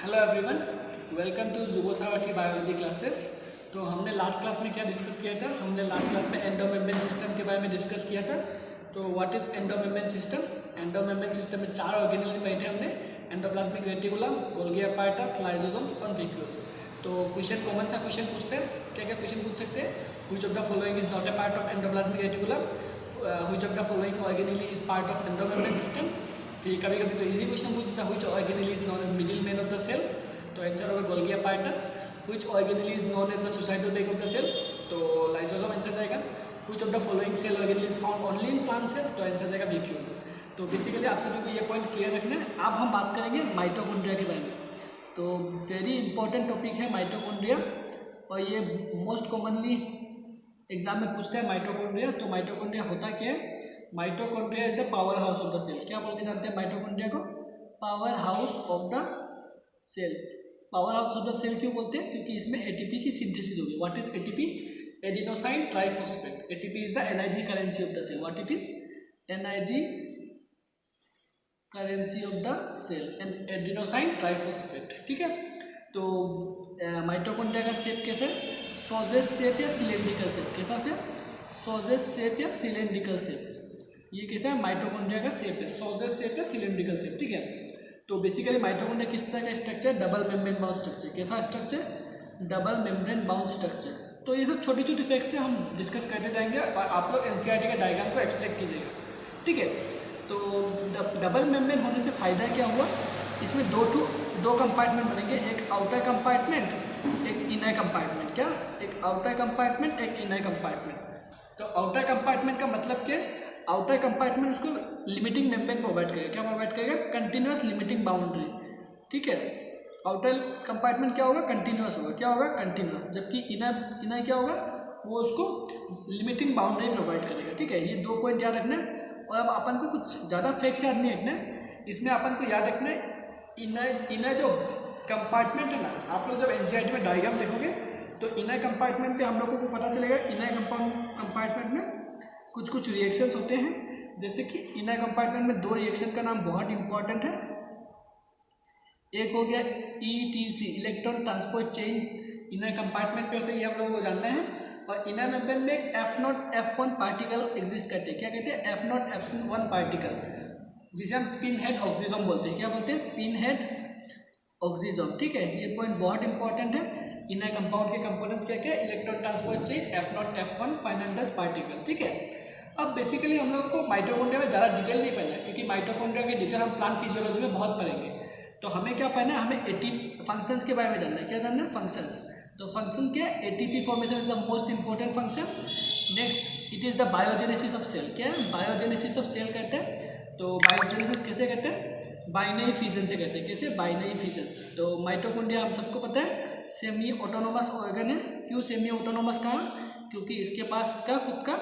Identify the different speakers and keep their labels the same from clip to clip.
Speaker 1: Hello everyone, welcome to जुबो सावर्थी biology classes. तो हमने लास्ट क्लास में क्या डिस्कस किया था? हमने लास्ट क्लास में एंडोमेम्ब्रेन सिस्टम के बारे में डिस्कस किया था। तो what is endomembrane system? Endomembrane system में 4 ऑर्गेनेल्स बैठे हमने: endoplasmic reticulum, Golgi apparatus, lysosomes और न्यूक्लियस। तो क्वेश्चन कॉमन सा क्वेश्चन पूछते हैं। क्या क्या क्वेश्चन पूछ सकते हैं? Which of the following is not a part of endoplasmic reticulum? Which of the following organelle is part of endomembrane system? फिर कभी कभी तो इजी क्वेश्चन पूछता है, which organelle is known as middle man of the cell? तो answer होगा Golgi apparatus. Which organelle is known as the suicide bag of the cell? तो lysosome answer जाएगा। Which of the following cell organelle is found only in plant cell? तो answer जाएगा vacuole. तो basically आप सभी को ये पॉइंट क्लियर रखना है। अब हम बात करेंगे माइटोकॉन्ड्रिया के बारे में। तो वेरी इंपॉर्टेंट टॉपिक है माइटोकॉन्ड्रिया, और ये मोस्ट कॉमनली एग्जाम में पूछते हैं माइटोकॉन्ड्रिया। तो माइटोकॉन्ड्रिया होता क्या है? Mitochondria is the power house of the cell. क्या बोल के जानते हैं माइटोकॉन्ड्रिया को? Power house of the cell. Power house of the cell क्यों बोलते हैं? क्योंकि इसमें एटीपी की सिंथेसिस होगी। What is ATP? Adenosine triphosphate. ATP is the energy currency of the cell. What it is? Energy currency of the cell and adenosine triphosphate. ठीक है। तो माइटोकॉन्ड्रिया का शेप कैसे है? सॉजेस शेप या सिलेंड्रिकल शेप? कैसा shape? Sausage shape या cylindrical shape. ये कैसा है? माइटोकॉन्ड्रिया का शेप है सॉजेस शेप या सिलेंड्रिकल शेप। ठीक है। तो बेसिकली माइटोकॉन्ड्रिया किस तरह का structure? Double membrane bound structure. कैसा structure? Double membrane bound structure. तो ये सब छोटी छोटी फैक्ट्स से हम डिस्कस करते जाएंगे और आप लोग एनसीईआरटी के डायग्राम को एक्सट्रैक्ट कीजिएगा। ठीक है। तो डबल मेम्ब्रेन होने से फ़ायदा क्या हुआ? इसमें दो कंपार्टमेंट बनेंगे, एक आउटर कंपार्टमेंट, एक इनर कंपार्टमेंट। क्या? एक आउटर कंपार्टमेंट, एक इनर कंपार्टमेंट। तो आउटर कंपार्टमेंट का मतलब क्या? आउटर कंपार्टमेंट उसको लिमिटिंग मेम्ब्रेन प्रोवाइड करेगा। क्या प्रोवाइड करेगा? Continuous limiting boundary. ठीक है। आउटर कंपार्टमेंट क्या होगा? कंटिन्यूअस होगा। क्या होगा? कंटिन्यूअस। जबकि इनर क्या होगा? वो उसको लिमिटिंग बाउंड्री प्रोवाइड करेगा। ठीक है। ये 2 पॉइंट याद रखना है। और अब अपन को कुछ ज़्यादा फैक्ट्स याद नहीं रखना है, इसमें अपन को याद रखना है इनर जो कंपार्टमेंट है ना, आप लोग जब एनसीईआरटी में डायग्राम देखोगे तो इनर कंपार्टमेंट पे हम लोगों को पता चलेगा इनर कंपार्टमेंट में कुछ कुछ रिएक्शंस होते हैं। जैसे कि इनर कंपार्टमेंट में 2 रिएक्शन का नाम बहुत इंपॉर्टेंट है। एक हो गया ETC, electron transport chain, inner compartment पे होता है, ये हम लोगों को जानना है। और इनर मेम्ब्रेन में एक F0 F1 पार्टिकल एग्जिस्ट करते हैं। क्या कहते हैं? F0 F1 पार्टिकल, जिसे हम पिन हेड ऑक्सीजोम बोलते हैं। क्या बोलते हैं? Pin head oxysome. ठीक है। ये पॉइंट बहुत इंपॉर्टेंट है। इनर कंपाउंड के कंपोनेंट्स क्या क्या है? Electron transport chain, F0 F1 final particle. ठीक है। अब बेसिकली हम लोगों को माइटोकॉन्ड्रिया में ज़्यादा डिटेल नहीं पढ़ना है, क्योंकि माइटोकॉन्ड्रिया के डिटेल हम प्लांट फिजियोलॉजी में बहुत पढ़ेंगे। तो हमें क्या पढ़ना है? हमें एटीपी फंक्शंस के बारे में जानना है। क्या जानना है? फंक्शंस। तो फंक्शन क्या है? ATP formation is the most important function. Next it is the biogenesis of cell. क्या है? बायोजेनेसिस ऑफ सेल कहते हैं। तो बायोजेनेसिस कैसे कहते हैं? बाइनरी फिजन से कहते हैं। कैसे? Binary fission. तो माइटोकॉन्ड्रिया हम सबको पता है सेमी ऑटोनोमस ऑर्गन है। क्यों सेमी ऑटोनोमस कहा? क्योंकि इसके पास इसका खुद का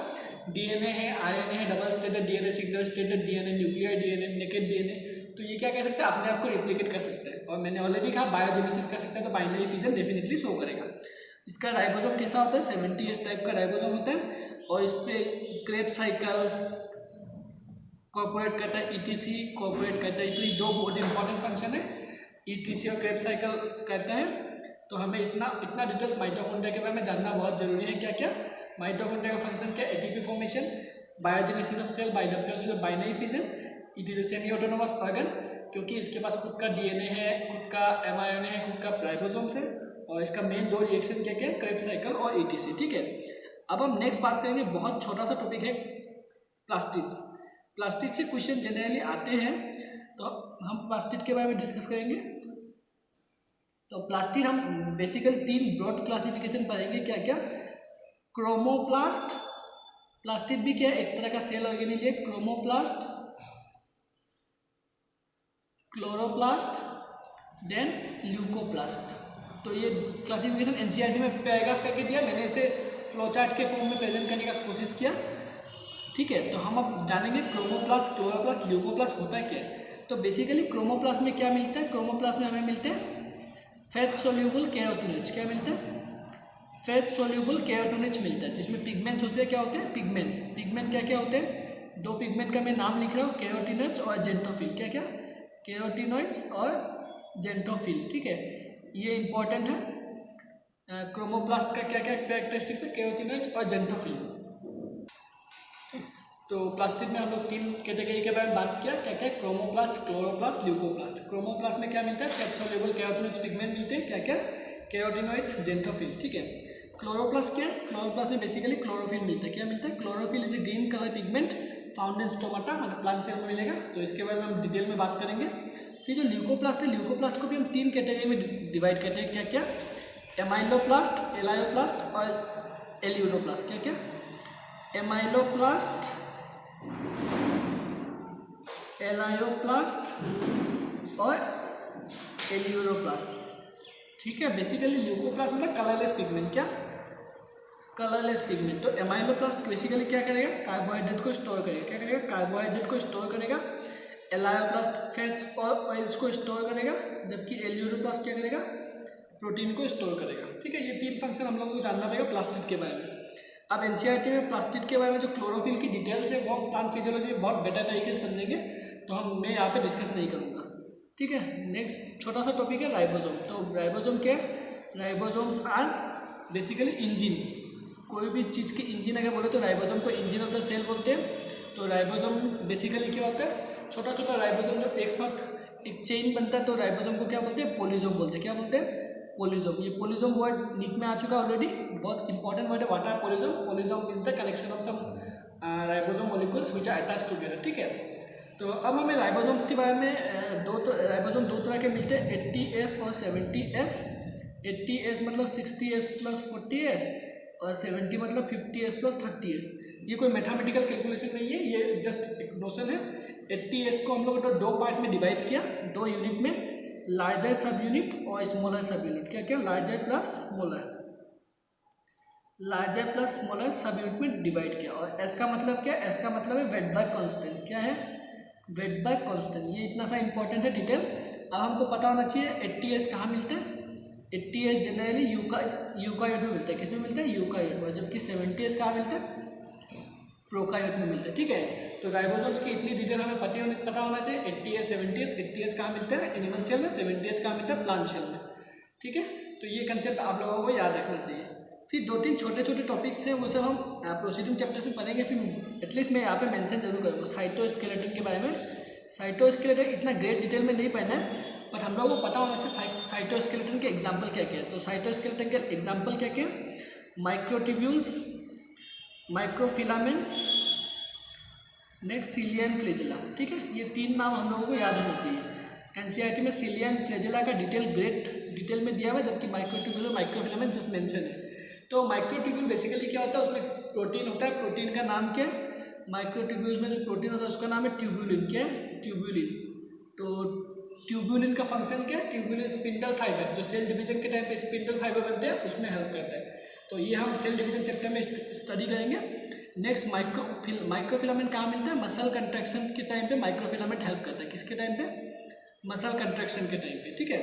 Speaker 1: डीएनए है, आरएनए है, double stranded DNA, single stranded DNA, nuclear DNA, naked DNA. तो ये क्या कह सकते हैं? अपने आप को रिप्लिकेट कर सकते हैं। और मैंने ऑलरेडी कहा बायोजेनेसिस कर सकते हैं, तो बाइनरी फिजन डेफिनेटली शो करेगा। इसका राइबोसोम कैसा होता है? 70S टाइप का राइबोसोम होता है, और इस पर क्रेब साइकिल कॉर्पोरेट करता है, ETC कॉर्पोरेट करता है। तो ये 2 बहुत इंपॉर्टेंट फंक्शन है, ETC और क्रेब साइकिल करते हैं। तो हमें इतना डिटेल्स माइटोकॉन्ड्रिया के बारे में जानना बहुत जरूरी है। क्या क्या? माइटोकॉन्ड्रिया का फंक्शन क्या? ATP formation, biogenesis of cell by the process of binary fission. It is a semi autonomous organ, क्योंकि इसके पास खुद का डीएनए है, खुद का mRNA है, खुद का राइबोसोम्स है। और इसका मेन 2 रिएक्शन क्या क्या है? क्रेब साइकिल और ETC। ठीक है। अब हम नेक्स्ट बात करेंगे, बहुत छोटा सा टॉपिक है प्लास्टिड्स। प्लास्टिड से क्वेश्चन जनरली आते हैं, तो हम प्लास्टिड के बारे में डिस्कस करेंगे। तो प्लास्टिड हम बेसिकली 3 ब्रॉड क्लासिफिकेशन पढ़ेंगे। क्या क्या? क्रोमोप्लास्ट। प्लास्टिड भी क्या है? एक तरह का सेल ऑर्गेनेल है। Chromoplast, chloroplast, then leucoplast. तो ये क्लासिफिकेशन एनसीईआरटी में पैराग्राफ करके दिया, मैंने इसे फ्लो चार्ट के फॉर्म में प्रेजेंट करने का कोशिश किया। ठीक है। तो हम अब जानेंगे क्रोमोप्लास्ट, क्लोरोप्लास्ट, ल्यूकोप्लास्ट होता है क्या है। तो बेसिकली क्रोमोप्लास्ट में क्या मिलता है? क्रोमोप्लास्ट में हमें मिलते हैं फैट सोल्यूबल कैरोटिनॉइड्स। क्या मिलते हैं? फैट सोल्यूबल कैरोटिनॉइड्स मिलता है, जिसमें पिगमेंट्स होते हैं। क्या होते हैं? पिगमेंट्स। पिगमेंट क्या क्या होते हैं? 2 पिगमेंट का मैं नाम लिख रहा हूँ, कैरोटिनॉइड्स और जेंटोफिल। क्या क्या? कैरोटिनॉइड्स और जेंटोफिल, ठीक है, ये इंपॉर्टेंट है। क्रोमोप्लास्ट का क्या क्या कैरेक्टरिस्टिक्स है, कैरोटिनॉइड्स और जेंटोफिल। तो प्लास्टिड में हम लोग 3 कैटेगरी के बारे में बात किया, क्या क्या, क्रोमोप्लास्ट, क्लोरोप्लास्ट, ल्यूकोप्लास्ट। क्रोमोप्लास्ट में क्या मिलता है, फैट सोल्यूबल कैरोटिनॉइड्स पिगमेंट मिलते हैं, क्या क्या, कैरोटिनॉइड्स, जेंटोफिल, ठीक है। क्लोरोप्लास्ट क्या है, क्लोरोप्लास्ट में बेसिकली क्लोरोफिल मिलता है। क्या मिलता है, chlorophyll is a green colour pigment found in stomata, मतलब प्लांट सेल में मिलेगा, तो इसके बारे में हम डिटेल में बात करेंगे। फिर जो ल्यूकोप्लास्ट है, ल्यूकोप्लास्ट को भी हम 3 कैटेगरी में डिवाइड करते हैं, क्या क्या, एमाइलोप्लास्ट, एलायोप्लास्ट और एल्यूरोप्लास्ट। क्या क्या, एमाइलोप्लास्ट, एलायोप्लास्ट और एल्यूरोप्लास्ट, ठीक है। बेसिकली ल्यूकोप्लास्ट मतलब कलरलेस पिगमेंट, क्या, कलरलेस पिगमेंट। तो एमाइलोप्लास्ट बेसिकली क्या करेगा, कार्बोहाइड्रेट को स्टोर करेगा, क्या करेगा, कार्बोहाइड्रेट को स्टोर करेगा। एलायोप्लास्ट फैट्स और ऑयल्स को स्टोर करेगा, जबकि एल्यूरोप्लास्ट क्या करेगा, प्रोटीन को स्टोर करेगा, ठीक है। ये 3 फंक्शन हम लोगों को जानना पड़ेगा प्लास्टिड के बारे में। अब एनसीईआरटी में प्लास्टिड के बारे में जो क्लोरोफिल की डिटेल्स है वो प्लांट फिजियोलॉजी में बहुत बेटर तरीके से समझेंगे, तो मैं यहाँ पे डिस्कस नहीं करूँगा, ठीक है। नेक्स्ट छोटा सा टॉपिक है राइबोसोम। तो राइबोसोम क्या है, राइबोसोम्स आर बेसिकली इंजन, कोई भी चीज़ की इंजन अगर बोले तो राइबोसोम को इंजन ऑफ द सेल बोलते हैं। तो राइबोसोम बेसिकली क्या होता है, छोटा छोटा राइबोसोम जब एक साथ एक चेन बनता है तो राइबोसोम को क्या बोलते हैं, पोलिसोम बोलते हैं। क्या बोलते हैं, पोलिसोम। ये पोलिसोम वर्ड नीट में आ चुका है ऑलरेडी, बहुत इंपॉर्टेंट वर्ड है। What are polysome, polysome is the connection of some ribosome molecules which are attached together, ठीक है। तो अब हमें राइबोसोम्स के बारे में राइबोसोम 2 तरह के मिलते हैं, 80S और 70S। 80S मतलब 60S प्लस 40S और 70 मतलब 50S प्लस 30S। ये कोई मैथमेटिकल कैलकुलेशन नहीं है, ये जस्ट एक नोशन है। 80S को हम लोग 2 पार्ट में डिवाइड किया, 2 यूनिट में, लार्जर सब यूनिट और स्मॉलर सब यूनिट। क्या क्या, larger plus smaller, larger plus smaller सब यूनिट में डिवाइड किया। और एस का मतलब क्या, एस का मतलब है वेटबर्ग कांस्टेंट। क्या है, वेटबर्ग कांस्टेंट। ये इतना सा इंपॉर्टेंट है डिटेल। अब हमको पता होना चाहिए 80S कहाँ मिलते हैं। 80S जनरली यूकारियोट में मिलता है, किसमें मिलता है, यूकारियोट में, जबकि 70S कहाँ मिलता है, प्रोकारियोट में मिलता है, ठीक है। तो राइबोसोम्स की इतनी डिटेल हमें पता होना चाहिए। 80S 70S, 80S कहाँ मिलता है, एनिमल सेल में, 70S कहाँ मिलता है, प्लांट सेल में, ठीक है। तो ये कंसेप्ट आप लोगों को याद रखना चाहिए। फिर 2-3 छोटे छोटे टॉपिक्स हैं, वो सब हम प्रोसीडिंग चैप्टर्स में पढ़ेंगे। फिर एटलीस्ट मैं यहाँ पे मेंशन जरूर करूँगा साइटोस्केलेटन के बारे में। साइटोस्केलेटन इतना ग्रेट डिटेल में नहीं पढ़ना है, बट हम लोगों को पता होना चाहिए साइटोस्केलेटन के एग्जाम्पल क्या क्या है। तो साइटोस्केलेटन के एग्जाम्पल क्या क्या, microtubules, microfilaments, next cilia flagella, ठीक है। ये 3 नाम हम लोगों को याद रहना चाहिए। एनसीईआरटी में सिलियन फ्लैजेला का ग्रेट डिटेल में दिया हुआ है, जबकि माइक्रोट्यूब्यूल और माइक्रोफिलामेंट जस्ट मेंशन है। तो माइक्रोट्यूब्यूल बेसिकली क्या होता है, उसमें प्रोटीन होता है, प्रोटीन का नाम क्या है, माइक्रोट्यूब्यूल्स में जो प्रोटीन होता है उसका नाम है ट्यूब्यूलिन। क्या है, ट्यूब्यूलिन। तो ट्यूब्यूलिन का फंक्शन क्या है, ट्यूब्यूलिन स्पिंडल फाइबर, जो सेल डिवीजन के टाइम पे स्पिंडल फाइबर बनते हैं उसमें हेल्प करता है। तो ये हम सेल डिवीजन चैप्टर में स्टडी करेंगे। नेक्स्ट माइक्रोफिलामेंट कहाँ मिलता है, मसल कंट्रैक्शन के टाइम पे माइक्रोफिलामेंट हेल्प करता है, किसके टाइम पे, मसल कंट्रैक्शन के टाइम पे, ठीक है।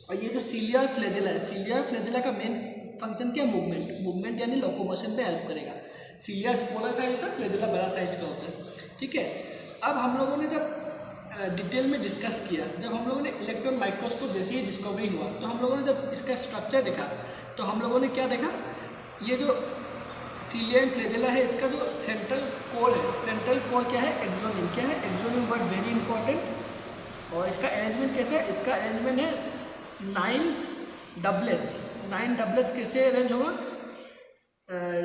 Speaker 1: और ये जो सीलियर फ्लैजेला है, सीलियर फ्लैजेला का मेन फंक्शन क्या, मूवमेंट यानी लोकोमोशन पे हेल्प करेगा। सीलियर स्मॉलर साइज होता है, फ्लैजेला बड़ा साइज का होता है, ठीक है। अब हम लोगों ने जब डिटेल में डिस्कस किया, जब हम लोगों ने इलेक्ट्रॉन माइक्रोस्कोप जैसे ही डिस्कवरी हुआ, तो हम लोगों ने जब इसका स्ट्रक्चर देखा तो हम लोगों ने क्या देखा, ये जो सीलियर फ्लैजेला है इसका जो सेंट्रल कोर है, सेंट्रल कोर क्या है, एक्सोनिम। क्या है, एक्सोनिम वर्ड वेरी इंपॉर्टेंट। और इसका अरेंजमेंट कैसा है, इसका अरेंजमेंट है 9 डबलेट्स। 9 डबलेट्स कैसे अरेंज होगा,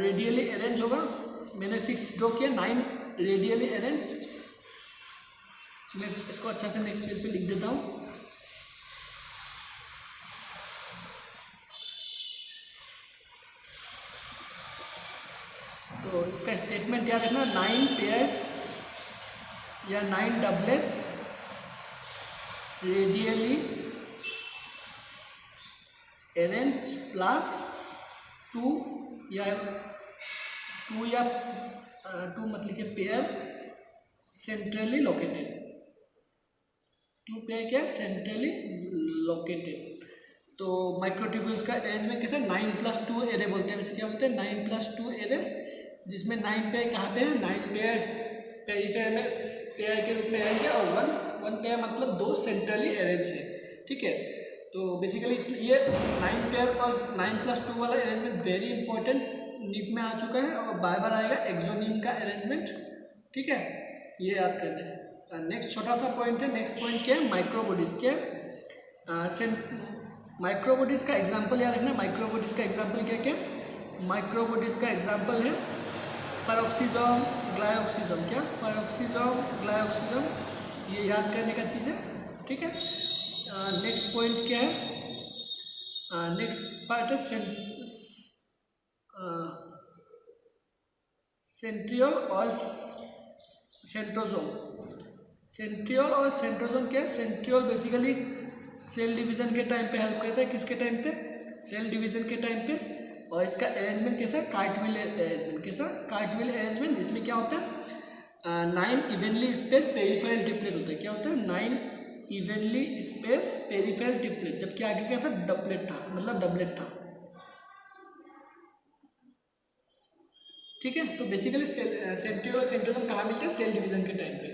Speaker 1: रेडियली अरेंज होगा। मैंने 6 ड्रॉ किया, 9 रेडियली अरेंज। मैं इसको अच्छा से नेक्स्ट पेज पे लिख देता हूँ। तो इसका स्टेटमेंट याद रखना, 9 पेयर्स या 9 डबलेट्स रेडियली अरेंज प्लस 2 या 2 मतलब के पेयर सेंट्रली लोकेटेड। 2 पेयर क्या है, सेंट्रली लोकेटेड। तो माइक्रोट्यूब्यूल्स का अरेंजमेंट कैसे, 9+2 एरे बोलते हैं। इसे क्या बोलते हैं, 9+2 एरे, जिसमें 9 पेयर कहाँ पे है, 9 पेयर पेरिफेरल में पेयर के रूप में अरेंज है, और 1 पेयर मतलब 2 सेंट्रली अरेंज है। ठीक है। तो बेसिकली ये 9+2 वाला अरेंजमेंट वेरी इंपॉर्टेंट नीट में आ चुका है और बार बार आएगा एक्सोनीम का अरेंजमेंट, ठीक है, ये याद करना है। नेक्स्ट छोटा सा पॉइंट है, नेक्स्ट पॉइंट क्या है, माइक्रोबॉडीज। क्या माइक्रोबॉडीज का एग्जाम्पल याद रखना। माइक्रोबॉडीज का एग्जाम्पल क्या क्या, माइक्रोबॉडीज का एग्जाम्पल है पैरोक्सिसोम, ग्लाइकोसिसोम। क्या, पैरोक्सिसोम, ग्लाइकोसिसोम, ये याद करने का चीज़ है, ठीक है। नेक्स्ट पॉइंट क्या है, नेक्स्ट पार्ट है सेंट्रियोल और सेंट्रोजोम। सेंट्रियोल और सेंट्रोजोम क्या है, सेंट्रियोल बेसिकली सेल डिवीजन के टाइम पे हेल्प करता है, किसके टाइम पे, सेल डिवीजन के टाइम पे। और इसका अरेंजमेंट कैसा है, कार्टविल अरेंजमेंट। कैसा, कार्टविल अरेंजमेंट। इसमें क्या होता है, 9 इवनली स्पेस पेरिफेरल ट्रिपलेट होता है। क्या होता है, 9 इवनली स्पेस पेरिफेरल ट्रिपलेट, जबकि आगे क्या था, डबलेट था, मतलब डबलेट था, ठीक है। तो बेसिकली सेंट्रियोल और सेंट्रोजोम कहाँ मिलते हैं, सेल डिवीजन के टाइम पे,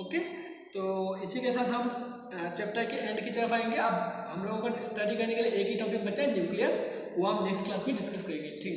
Speaker 1: ओके। तो इसी के साथ हम चैप्टर के एंड की तरफ आएंगे। अब हम लोगों को स्टडी करने के लिए एक ही टॉपिक बचा है, न्यूक्लियस, वो हम नेक्स्ट क्लास में डिस्कस करेंगे, ठीक है।